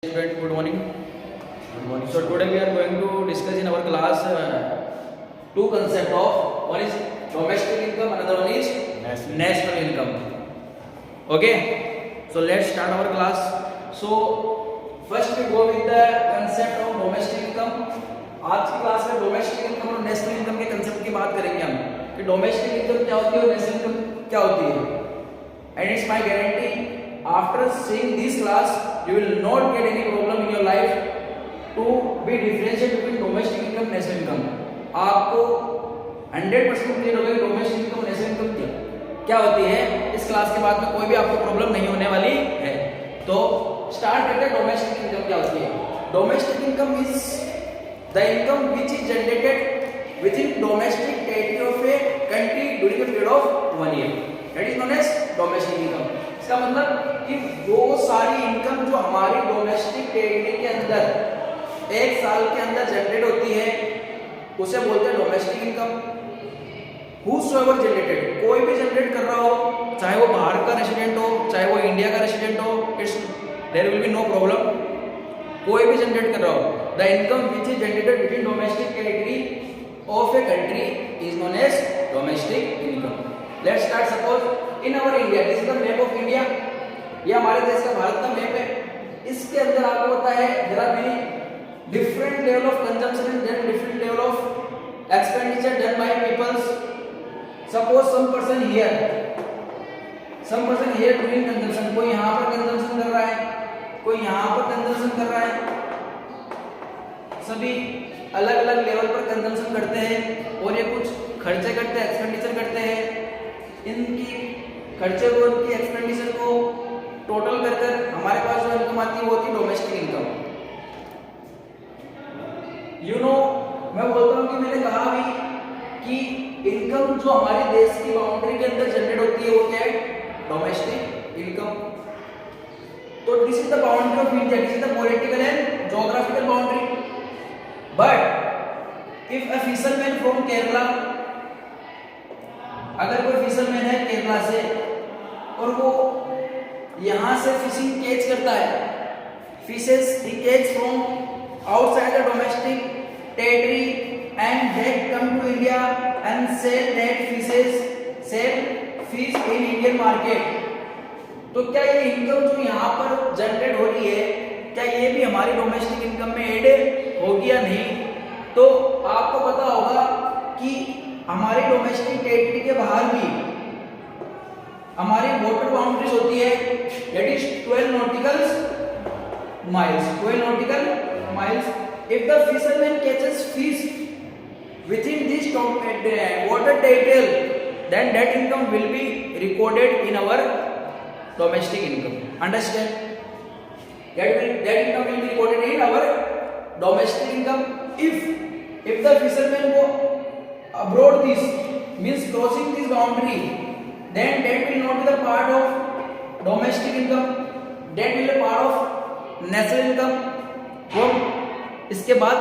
Student, good morning. Good morning. So today we are going to discuss in our class two concept of one is domestic income, another one is national income. Okay. So let's start our class. So first we go with the concept of domestic income. आज की class में domestic income और national income के concept की बात करेंगे हम कि डोमेस्टिक इनकम क्या होती है और नेशनल इनकम क्या होती है. And it's my guarantee after seeing this class you will not get any problem in your life to be differentiate between domestic income national income. आपको 100% क्लियर होगा कि डोमेस्टिक इनकम और नेशनल इनकम क्या होती है. इस क्लास के बाद में कोई भी आपको प्रॉब्लम नहीं होने वाली है. तो स्टार्ट करते हैं डोमेस्टिक इनकम क्या होती है. Domestic income is the income which is generated within domestic territory of a country during a period of 1 year. That is known as domestic income. इसका मतलब कि वो सारी इनकम जो हमारी डोमेस्टिक टेरिटरी के अंदर एक साल के अंदर जनरेट होती है उसे बोलते हैं डोमेस्टिक इनकम. whosoever generated, कोई भी जनरेट कर रहा हो, चाहे वो बाहर का रेसिडेंट हो चाहे वो इंडिया का रेसिडेंट हो, it's there will be no problem. कोई भी जनरेट कर रहा हो, the income which is generated within domestic territory of a country is known as domestic income. Let's start. Suppose in our India, this is the map of India. ये हमारे देश का भारत का मैप है. इसके अंदर आपको पता है there are many different level of consumption and then different level of expenditure done by peoples. Suppose some person here doing consumption. कोई यहाँ पर consumption कर रहा है, कोई यहाँ पर consumption कर रहा है. सभी अलग अलग लेवल पर कंजम्पशन करते हैं और ये कुछ खर्चे करते हैं, एक्सपेंडिचर करते हैं. इनकी खर्चे को इनकी एक्सपेंडिचर को टोटल कर कर हमारे पास जो इनकम आती है वो होती है डोमेस्टिक इनकम. मैं बोलता हूँ कि मैंने कहा भी कि इनकम जो हमारे देश की बाउंड्री के अंदर जनरेट होती है वो क्या है, डोमेस्टिक इनकम. तो this is the boundary of India, this is the political and geographical boundary. But if a fisherman from Kerala, अगर कोई फिशरमैन है केरला से और वो यहाँ से फिशिंग कैच करता है, fishes he catch from outside the domestic territory and they come to India and sell fish in Indian market. तो क्या ये इनकम जो यहाँ पर जनरेट हो रही है क्या ये भी हमारी डोमेस्टिक इनकम में ऐड होगी या नहीं. तो आपको पता होगा कि हमारी डोमेस्टिक टेरिटरी के बाहर भी हमारी वाटर बाउंड्रीज होती है, that is 12 nautical miles. If the fisherman catches fish within this water territory, then that income will be recorded in our domestic income. Understand? That income will be recorded in our domestic income. If the fisherman go abroad, this means crossing this boundary, then that will not be the part of domestic income, that will be part of national income. हम इसके बाद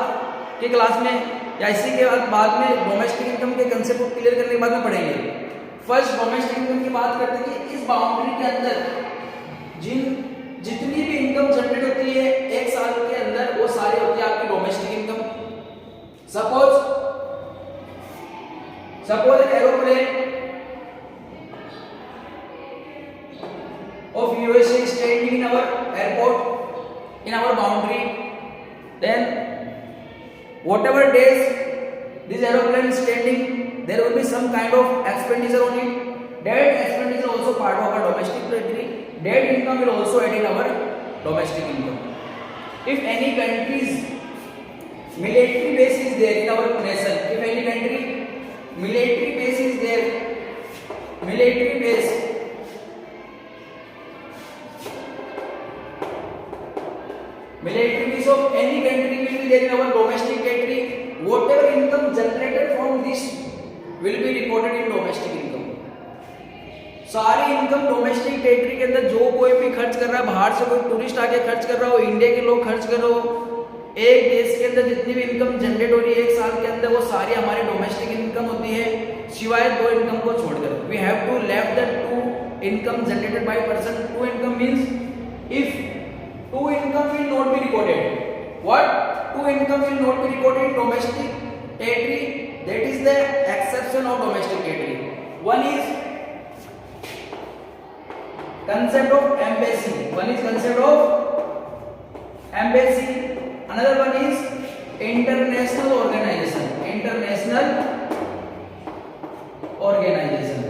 के class में या इसी के बाद में डोमेस्टिक इनकम के कंसेप्ट को क्लियर करने के बाद में पढ़ेंगे. फर्स्ट डोमेस्टिक इनकम की बात करते हैं कि इस बाउंड्री के अंदर जितनी भी इनकम जनरेट होती है एक साल के अंदर वो सारी होती है आपकी डोमेस्टिक इनकम. सपोज एक aeroplane of USA is standing in our airport, in our boundary, then whatever days this aeroplane is standing there will be some kind of expenditure on it. That expenditure also part of our domestic territory. That income will also add in our domestic income. If any country's military base is there in our nation, if any country military base is there, military base of any country will be there in our domestic territory, whatever income generated from this will be recorded in domestic income. सारी income domestic territory के अंदर जो कोई भी खर्च कर रहा है, बाहर से कोई टूरिस्ट आके खर्च कर रहा हो, इंडिया के लोग खर्च कर रहे हो, एक देश के अंदर जितनी भी इनकम जनरेट हो रही है एक साल के अंदर वो सारी हमारी डोमेस्टिक इनकम होती है, सिवाय दो इनकम को छोड़कर. We have to left the two income generated by person. Two income means if two income will not be recorded. What? Two income will not be recorded in domestic territory. That is the exception of domestic territory. One is concept of embassy. One is concept of embassy. Another one is international organization. International organization.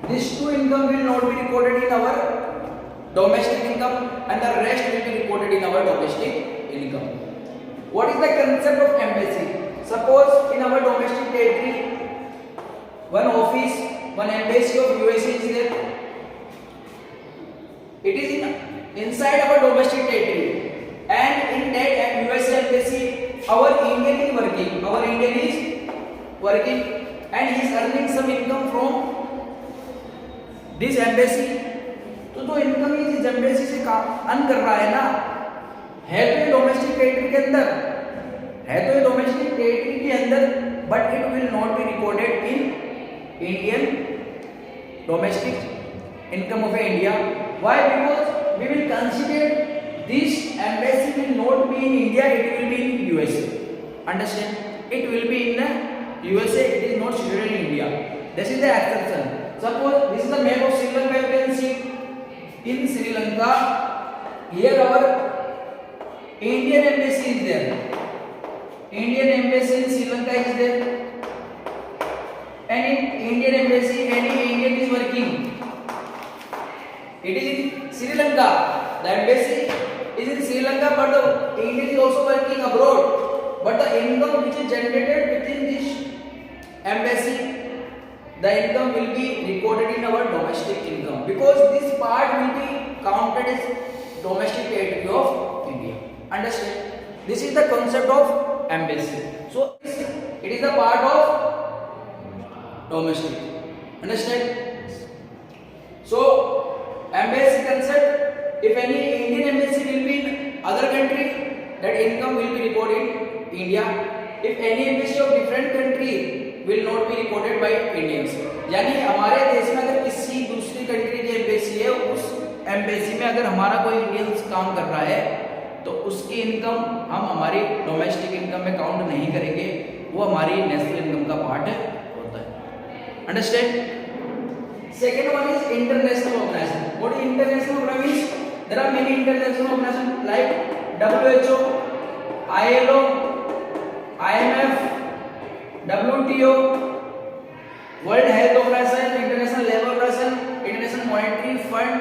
These two income will not be recorded in our domestic income, and the rest will be recorded in our domestic income. What is the concept of embassy? Suppose in our domestic territory, one office, one embassy of USA is there. It is inside our domestic territory, and in that USA embassy, our Indian is working. Our Indian is working, and he is earning some income from this embassy. तो जो income इस embassy से earn कर रहा है ना, है तो ये डोमेस्टिक टेरिटरी के अंदर, है तो ये डोमेस्टिक टेरिटरी के अंदर, but it will not be recorded in Indian domestic income of India. Why? Because we will consider this embassy will not be in India, it will be in USA. Understand? It will be in USA, it is not situated in India. This is the exception. Suppose this is the map of Sri Lanka. You can see in Sri Lanka, here our Indian embassy is there. Indian embassy in Sri Lanka is there, and in Indian embassy any Indian is working. It is in Sri Lanka. The embassy is in Sri Lanka, but the Indian is also working abroad. But the income which is generated within this embassy, the income will be recorded in our domestic income, because this part will be counted as domestic territory of India. Understand? This is the concept of embassy. So it is the part of domestic. Understand? So embassy concept, if any Indian embassy will be in other country, that income will be recorded in India. If any embassy of different country will not be recorded by Indians. यानी हमारे देश में अगर किसी दूसरी country की embassy है, उस एम्बेसी में अगर हमारा कोई इंडियंस काम कर रहा है, तो उसकी इनकम हम हमारी डोमेस्टिक इनकम में काउंट नहीं करेंगे, वो हमारी नेशनल इनकम का पार्ट होता है. Understand? Second one is international organization. What is international organization? There are many international organization like WHO, ILO, IMF, WTO, world health organization, international labour organization, international monetary fund,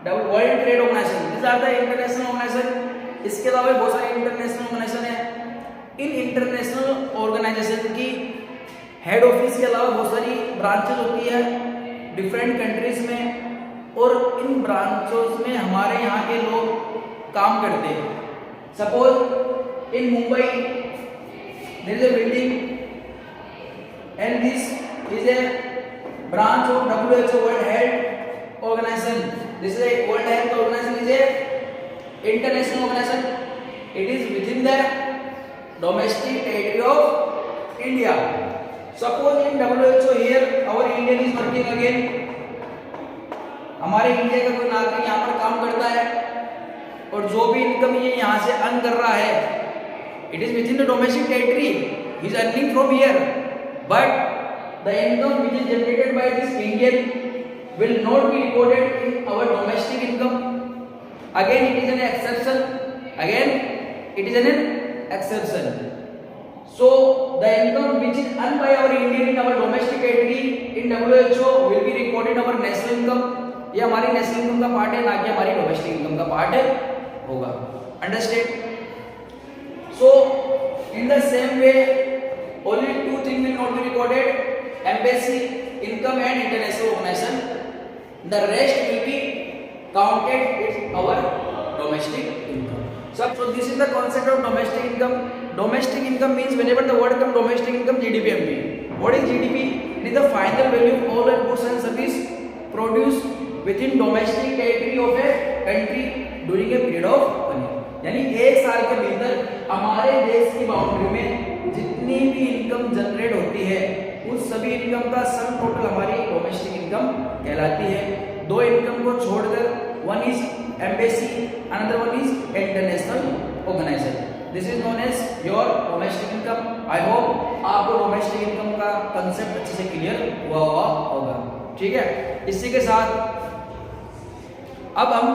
world trade organization. This are the international organization. इसके अलावा बहुत सारे international organization है. इन international organization की head office के अलावा बहुत सारी ब्रांचेस होती है डिफरेंट कंट्रीज में, और इन ब्रांचेस में हमारे यहाँ के लोग काम करते हैं. Suppose in Mumbai there is a building, and this is a branch of WHO, World Health Organization. This is a World Health Organization, is a international organization. It is within the domestic territory of India. Suppose in WHO here our Indian is working again. हमारे India का कोई नागरिक यहाँ पर काम करता है, और जो भी इनकम ये यहाँ से अर्न कर रहा है, it is within the domestic territory. He is earning from here. But the income which is generated by this Indian will not be recorded in our domestic income. Again it is an exception. Again it is an exception. So the income which is earned by our Indian in our domestic territory in WHO will be recorded our national income. ये हमारी national income का part है, ना कि हमारी domestic income का part होगा. Understand? So in the same way, only two things will not be recorded: embassy income and international organization. The rest will be counted as our domestic income. So this is the concept of domestic income. Domestic income means whenever the word comes domestic income, GDP only. What is GDP? It is the final value of all the goods and services produced within domestic territory of a country during a period of 1 year. यानी एक साल के भीतर हमारे देश की boundary में जितनी भी इनकम जनरेट होती है, उस सभी इनकम का सम टोटल हमारी डोमेस्टिक इनकम कहलाती है. दो इनकम को छोड़कर, one is embassy, another one is international organization. This is known as your domestic income. I hope आपको domestic income का concept अच्छे से clear हुआ होगा. ठीक है, इसी के साथ अब हम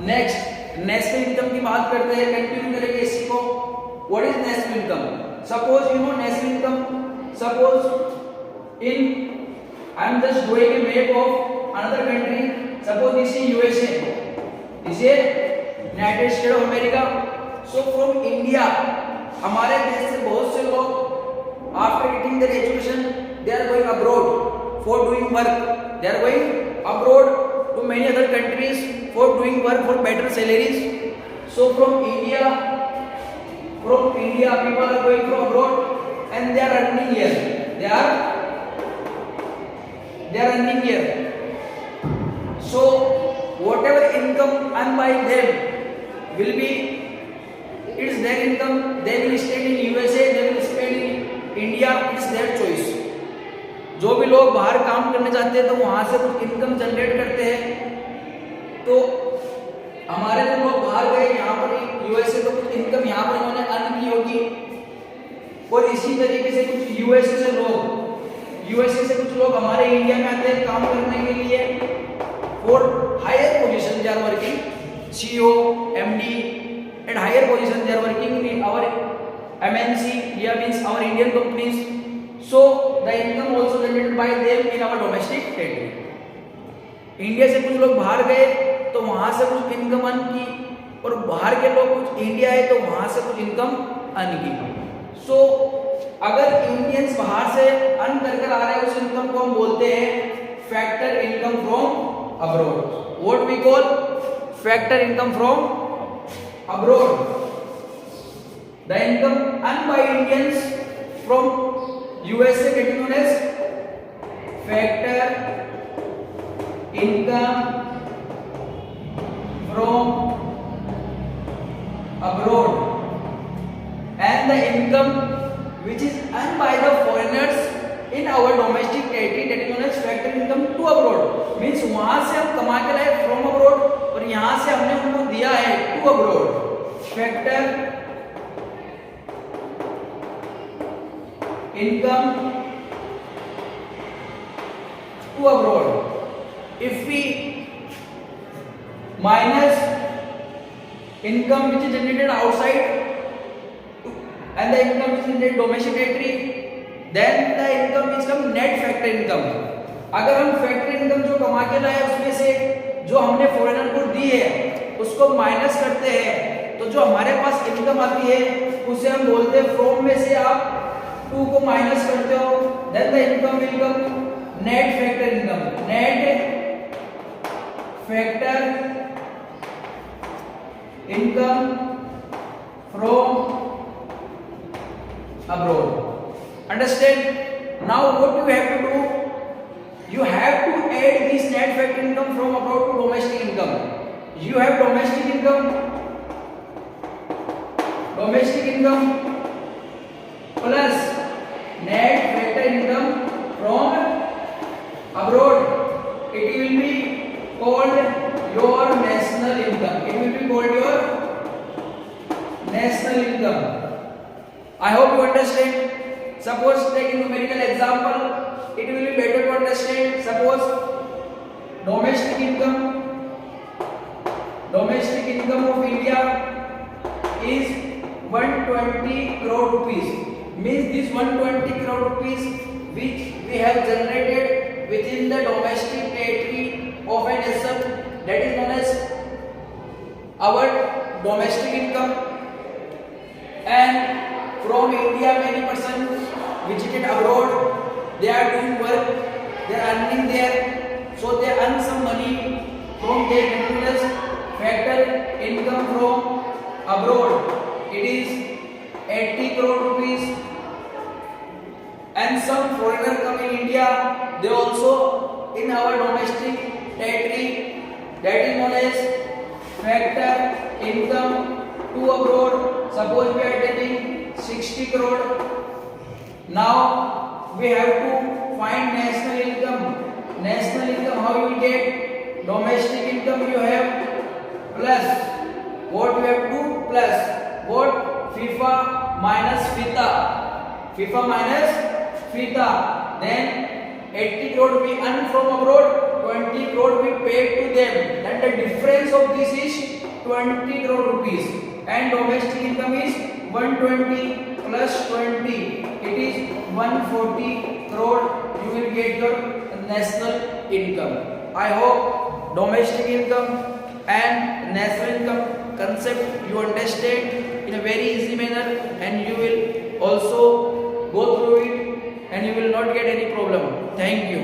नेक्स्ट नेशनल इनकम की बात करते हैं, कंटिन्यू करेंगे इसी को. What is national income? Suppose you know national income, suppose in I am just doing a map of another country. Suppose this is USA, this is United State of America. So from India, हमारे देश से बहुत से लोग after getting their education they are going abroad for doing work. They are going abroad to many other countries for doing work for better salaries. So from India people are going from abroad and they are earning here. They are earning here. So whatever income earned by them will be, it's their income. They will stay in USA, they will spend in India. It's their choice. जो भी लोग बाहर काम करने जाते हैं तो वहां से कुछ इनकम जनरेट करते हैं. तो हमारे जो लोग बाहर गए यहाँ पर यूएसए, तो कुछ इनकम यहाँ पर इन्होंने अर्न की होगी. और इसी तरीके से कुछ यूएसए से कुछ लोग हमारे इंडिया में आते हैं काम करने के लिए for higher position. They are working CEO, MD and higher position. They are working in our MNC, या means our Indian companies. So the income also generated by them in our domestic territory. India से कुछ लोग बाहर गए तो वहां से कुछ इनकम अर्न की, और बाहर के लोग कुछ इंडिया आए तो वहां से कुछ इनकम अर्न की. सो अगर इंडियंस बाहर से अर्न कर आ रहे हैं उस इनकम को हम बोलते हैं factor income from abroad. What we call factor income from abroad. The income earn by Indians from USA getting known as factor income from abroad, and the income which is earned by the foreigners in our domestic territory, that is known as factor income to abroad. Means वहां से हम कमा के लाए from abroad और यहाँ से हमने उनको दिया है to abroad. Factor income to abroad. If we minus income which is generated outside and the income which is generated domestic territory, then the income is come net factor income. अगर हम factor income जो कमा के लाए उसमें से जो हमने फॉरेनर को दी है उसको माइनस करते हैं, तो जो हमारे पास इनकम आती है उसे हम बोलते हैं फ्रॉम में से आप 2 को माइनस करते हो, then the income will come net factor income. Net factor income from abroad. Understand? Now what you have to do, you have to add this net factor income from abroad to domestic income. You have domestic income plus net factor income from abroad. It will be called your national income. It will be called your national income. I hope you understand. Suppose taking numerical example, it will be better to understand. Suppose domestic income of India is 120 crore rupees. Means this 120 crore rupees which we have generated within the domestic territory of a nation, that is known as our domestic income. And from India many persons visited abroad, they are doing work, they are earning there, so they earn some money from their continuous factor income from abroad. It is 80 crore rupees. And some foreigner come in India, they also in our domestic territory, that is known as factor income to abroad. Suppose we are taking 60 crore. Now we have to find national income. National income, how you will get? Domestic income you have plus what you have to plus what FIFA minus FITA, FIFA minus FITA, then 80 crore will be earned from abroad, 20 crore will be paid to them, then the difference of this is 20 crore rupees, and domestic income is 120 plus 20, it is 140 crore. You will get your national income. I hope domestic income and national income concept you understand in a very easy manner, and you will also go through it and you will not get any problem. Thank you.